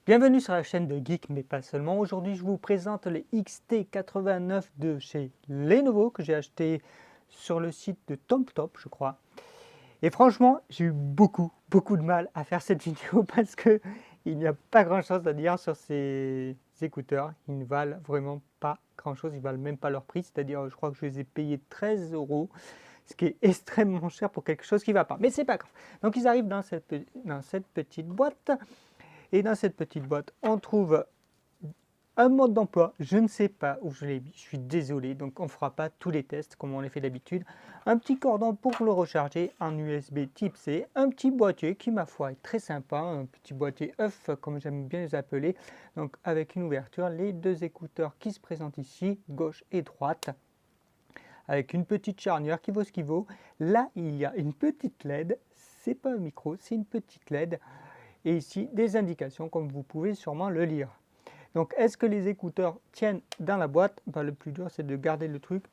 Bienvenue sur la chaîne de Geek, mais pas seulement. Aujourd'hui, je vous présente les XT89 de chez Lenovo que j'ai acheté sur le site de TomTop, je crois. Et franchement, j'ai eu beaucoup de mal à faire cette vidéo parce que il n'y a pas grand chose à dire sur ces écouteurs. Ils ne valent vraiment pas grand chose, ils valent même pas leur prix. C'est-à-dire, je crois que je les ai payés 13 €, ce qui est extrêmement cher pour quelque chose qui ne va pas. Mais c'est pas grave. Donc, ils arrivent dans cette petite boîte. Et dans cette petite boîte, on trouve un mode d'emploi. Je ne sais pas où je l'ai mis, je suis désolé. Donc on ne fera pas tous les tests comme on les fait d'habitude. Un petit cordon pour le recharger en USB type C. Un petit boîtier qui, ma foi, est très sympa. Un petit boîtier œuf, comme j'aime bien les appeler. Donc avec une ouverture, les deux écouteurs qui se présentent ici, gauche et droite. Avec une petite charnière qui vaut ce qu'il vaut. Là, il y a une petite LED. C'est pas un micro, c'est une petite LED. Et ici, des indications, comme vous pouvez sûrement le lire. Donc, est-ce que les écouteurs tiennent dans la boîte? Le plus dur, c'est de garder le truc.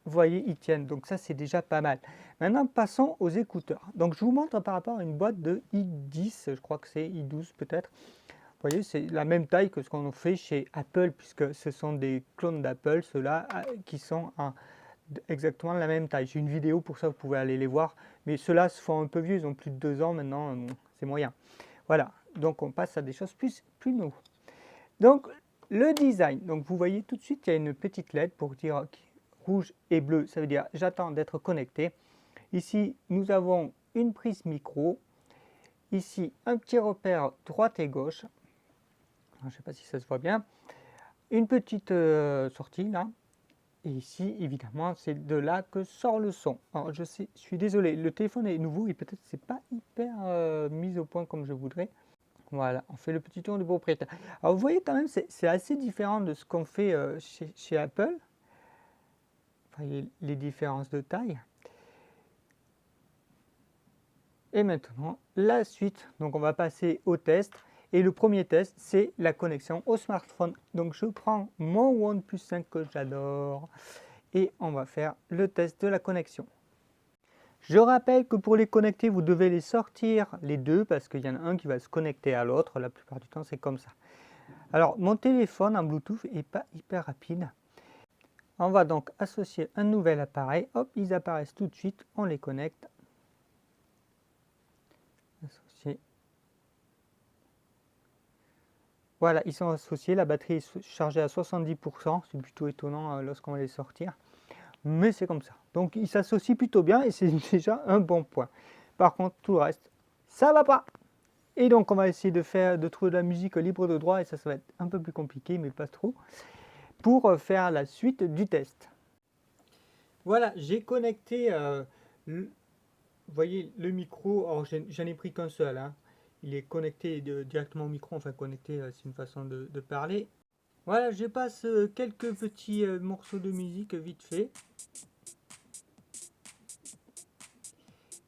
Vous voyez, ils tiennent. Donc, ça, c'est déjà pas mal. Maintenant, passons aux écouteurs. Donc, je vous montre par rapport à une boîte de i10. Je crois que c'est i12 peut-être. Vous voyez, c'est la même taille que ce qu'on fait chez Apple, puisque ce sont des clones d'Apple, ceux-là, qui sont exactement la même taille. J'ai une vidéo pour ça, vous pouvez aller les voir. Mais ceux-là se font un peu vieux, ils ont plus de 2 ans maintenant, c'est moyen. Voilà, donc on passe à des choses plus nouveaux. Donc le design, donc vous voyez tout de suite, il y a une petite LED pour dire rouge et bleu, ça veut dire j'attends d'être connecté. Ici, nous avons une prise micro. Ici, un petit repère droite et gauche. Je ne sais pas si ça se voit bien. Une petite sortie là. Et ici, évidemment, c'est de là que sort le son. Alors, je suis désolé, le téléphone est nouveau et peut-être c'est pas hyper mis au point comme je voudrais. Voilà, on fait le petit tour du propriétaire. Alors, vous voyez quand même, c'est assez différent de ce qu'on fait chez Apple. Vous voyez les différences de taille. Et maintenant, la suite. Donc, on va passer au test. Et le premier test, c'est la connexion au smartphone. Donc, je prends mon OnePlus 5 que j'adore. Et on va faire le test de la connexion. Je rappelle que pour les connecter, vous devez les sortir les deux parce qu'il y en a un qui va se connecter à l'autre. La plupart du temps, c'est comme ça. Alors, mon téléphone en Bluetooth n'est pas hyper rapide. On va donc associer un nouvel appareil. Hop, ils apparaissent tout de suite. On les connecte. Associer. Voilà, ils sont associés. La batterie est chargée à 70%. C'est plutôt étonnant lorsqu'on va les sortir. Mais c'est comme ça. Donc ils s'associent plutôt bien et c'est déjà un bon point. Par contre, tout le reste, ça va pas. Et donc on va essayer de trouver de la musique libre de droit et ça va être un peu plus compliqué, mais pas trop, pour faire la suite du test. Voilà, j'ai connecté, vous voyez le micro, alors j'en ai pris qu'un seul, hein. Il est connecté directement au micro, enfin connecté, c'est une façon de parler. Voilà, je passe quelques petits morceaux de musique vite fait.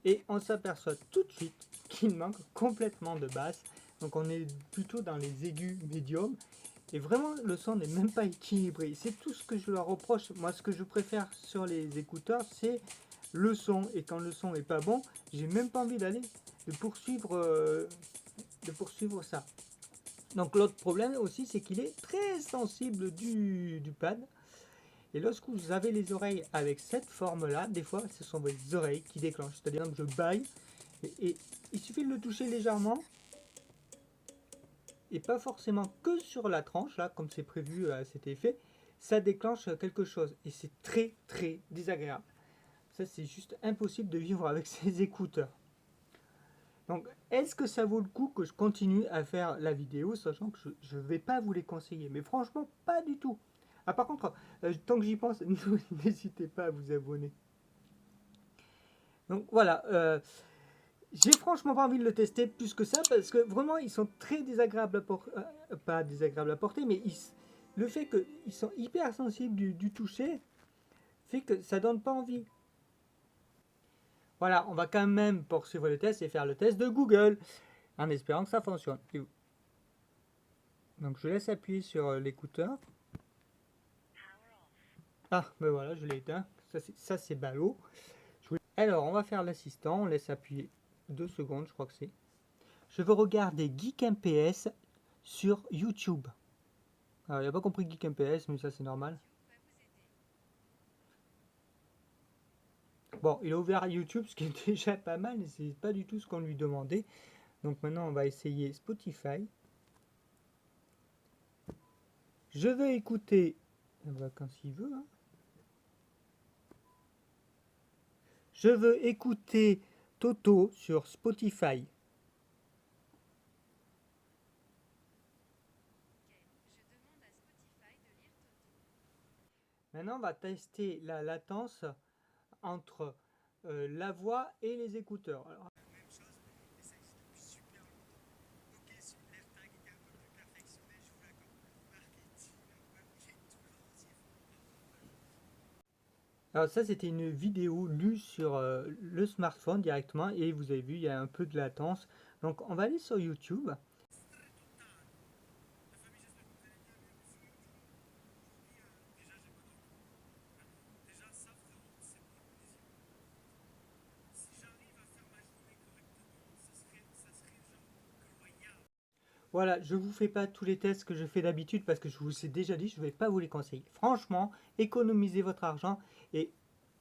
Et on s'aperçoit tout de suite qu'il manque complètement de basse. Donc on est plutôt dans les aigus médiums. Et vraiment, le son n'est même pas équilibré. C'est tout ce que je leur reproche. Moi, ce que je préfère sur les écouteurs, c'est le son. Et quand le son n'est pas bon, j'ai même pas envie de poursuivre ça. Donc l'autre problème aussi, c'est qu'il est très sensible du pad. Et lorsque vous avez les oreilles avec cette forme-là, des fois, ce sont vos oreilles qui déclenchent. C'est-à-dire que je baille et il suffit de le toucher légèrement et pas forcément que sur la tranche, là, comme c'est prévu à cet effet, ça déclenche quelque chose et c'est très désagréable. Ça, c'est juste impossible de vivre avec ces écouteurs. Donc, est-ce que ça vaut le coup que je continue à faire la vidéo, sachant que je ne vais pas vous les conseiller? Mais franchement, pas du tout. Ah, par contre, tant que j'y pense, n'hésitez pas à vous abonner. Donc voilà, j'ai franchement pas envie de le tester plus que ça parce que vraiment ils sont très désagréables à porter, pas désagréables à porter, mais le fait qu'ils sont hyper sensibles du toucher fait que ça donne pas envie. Voilà, on va quand même poursuivre le test et faire le test de Google en espérant que ça fonctionne. Donc je laisse appuyer sur l'écouteur. Ah, ben voilà, je l'ai éteint. Ça c'est ballot. Alors, on va faire l'assistant. On laisse appuyer 2 secondes, je crois que c'est. Je veux regarder Geek MPS. sur YouTube. Alors, il n'a pas compris Geek MPS, mais ça c'est normal. Bon, il a ouvert YouTube, ce qui est déjà pas mal, mais c'est pas du tout ce qu'on lui demandait. Donc maintenant, on va essayer Spotify. Je veux écouter... Quand il veut, hein. Je veux écouter Toto sur Spotify. Maintenant, on va tester la latence entre la voix et les écouteurs. Alors, ça, c'était une vidéo lue sur le smartphone directement et vous avez vu, il y a un peu de latence. Donc, on va aller sur YouTube. Voilà, je ne vous fais pas tous les tests que je fais d'habitude parce que je vous ai déjà dit, je ne vais pas vous les conseiller. Franchement, économisez votre argent et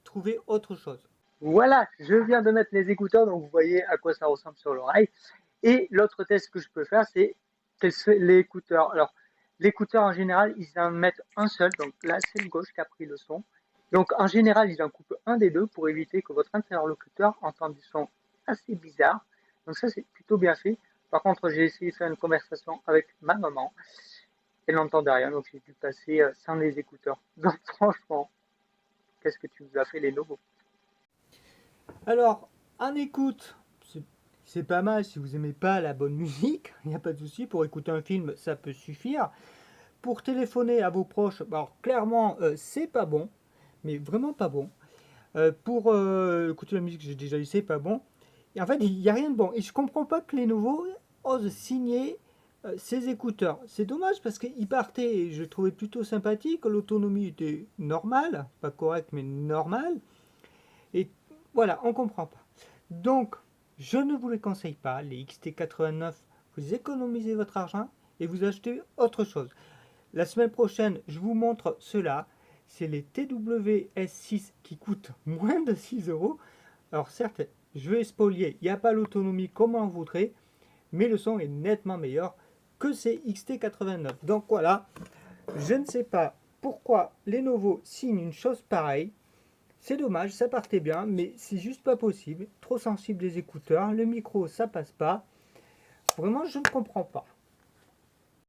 trouvez autre chose. Voilà, je viens de mettre les écouteurs, donc vous voyez à quoi ça ressemble sur l'oreille. Et l'autre test que je peux faire, c'est l'écouteur. Alors, l'écouteur en général, ils en mettent un seul, donc là c'est le gauche qui a pris le son. Donc en général, ils en coupent un des deux pour éviter que votre interlocuteur entende du son assez bizarre. Donc ça c'est plutôt bien fait. Par contre, j'ai essayé de faire une conversation avec ma maman. Elle n'entendait rien, donc j'ai dû passer sans les écouteurs. Donc franchement, qu'est-ce que tu nous as fait les logos? Alors, en écoute, c'est pas mal si vous aimez pas la bonne musique, il n'y a pas de souci. Pour écouter un film, ça peut suffire. Pour téléphoner à vos proches, alors clairement, c'est pas bon, mais vraiment pas bon. Pour écouter la musique, j'ai déjà dit, c'est pas bon. Et en fait, il n'y a rien de bon. Et je comprends pas que Lenovo ose signer ces écouteurs. C'est dommage parce qu'ils partaient, et je trouvais plutôt sympathique. L'autonomie était normale, pas correcte, mais normale. Et voilà, on comprend pas. Donc, je ne vous les conseille pas, les XT89. Vous économisez votre argent et vous achetez autre chose. La semaine prochaine, je vous montre cela. C'est les TWS6 qui coûtent moins de 6 euros. Alors certes, je vais spolier, il n'y a pas l'autonomie comme on voudrait, mais le son est nettement meilleur que ces XT89. Donc voilà, je ne sais pas pourquoi Lenovo signe une chose pareille. C'est dommage, ça partait bien, mais c'est juste pas possible. Trop sensible les écouteurs, le micro ça passe pas. Vraiment, je ne comprends pas.